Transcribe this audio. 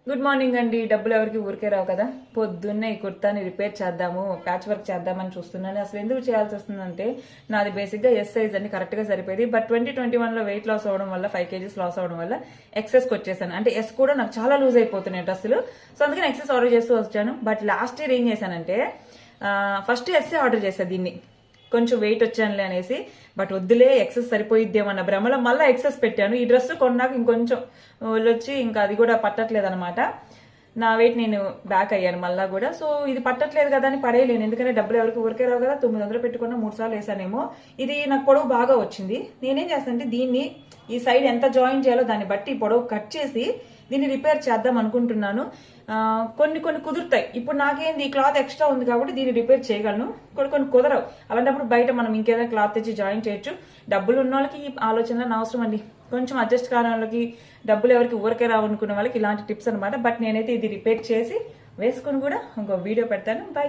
Good morning అండి. డబ్బులు ఎవరికి ఊరికే రావు కదా. పొద్దున్నే ఈ కుర్తాని రిపేర్ చేద్దాము, ప్యాచ్ వర్క్ చేద్దామని చూస్తున్నాను. అసలు ఎందుకు చేయాల్సి వస్తుందంటే నాది బేసిక్గా ఎస్ సైజ్ అని కరెక్ట్గా సరిపోయింది. బట్ 2021లో వెయిట్ లాస్ అవ్వడం వల్ల 5 kgs లాస్ అవ్వడం వల్ల ఎక్సెస్కి వచ్చేసాను. అంటే ఎస్ కూడా నాకు చాలా లూజ్ అయిపోతున్నాయి డ్రెస్సులు. సో అందుకని ఎక్సెస్ ఆర్డర్ చేస్తూ వచ్చాను. బట్ లాస్ట్ ఇయర్ ఏం చేశానంటే ఫస్ట్ ఎస్సే ఆర్డర్ చేశాను. దీన్ని కొంచెం వెయిట్ వచ్చానులే అనేసి, బట్ వద్దులే ఎక్సెస్ సరిపోయిద్దేమన్న భ్రమలో మళ్ళీ ఎక్సెస్ పెట్టాను. ఈ డ్రెస్ కొన్నాక ఇంకొంచెం వచ్చి ఇంకా అది కూడా పట్టట్లేదు అనమాట. నా వెయిట్ నేను బ్యాక్ అయ్యాను మళ్ళా కూడా. సో ఇది పట్టట్లేదు కదా అని పడేయలేను, ఎందుకంటే డబ్బులు ఎవరికి ఊరికే రావు కదా. 900 పెట్టుకున్న 3 సార్లు వేసానేమో. ఇది నాకు పొడవు బాగా వచ్చింది. నేనేం చేస్తానంటే దీన్ని ఈ సైడ్ ఎంత జాయిన్ చేయాలో దాన్ని బట్టి పొడవు కట్ చేసి దీన్ని రిపేర్ చేద్దాం అనుకుంటున్నాను. కొన్ని కుదురుతాయి. ఇప్పుడు నాకేంది ఈ క్లాత్ ఎక్స్ట్రా ఉంది కాబట్టి దీన్ని రిపేర్ చేయగలను. కొన్ని కుదరవు. అలాంటప్పుడు బయట మనం ఇంకేదైనా క్లాత్ తెచ్చి జాయిన్ చేయొచ్చు. డబ్బులు ఉన్న వాళ్ళకి ఈ ఆలోచన అవసరం అండి. కొంచెం అడ్జస్ట్ కాని వాళ్ళకి, డబ్బులు ఎవరికి ఊరికే రావనుకునే వాళ్ళకి ఇలాంటి టిప్స్ అనమాట. బట్ నేనైతే ఇది రిపేర్ చేసి వేసుకుని కూడా ఇంకో వీడియో పెడతాను. బై.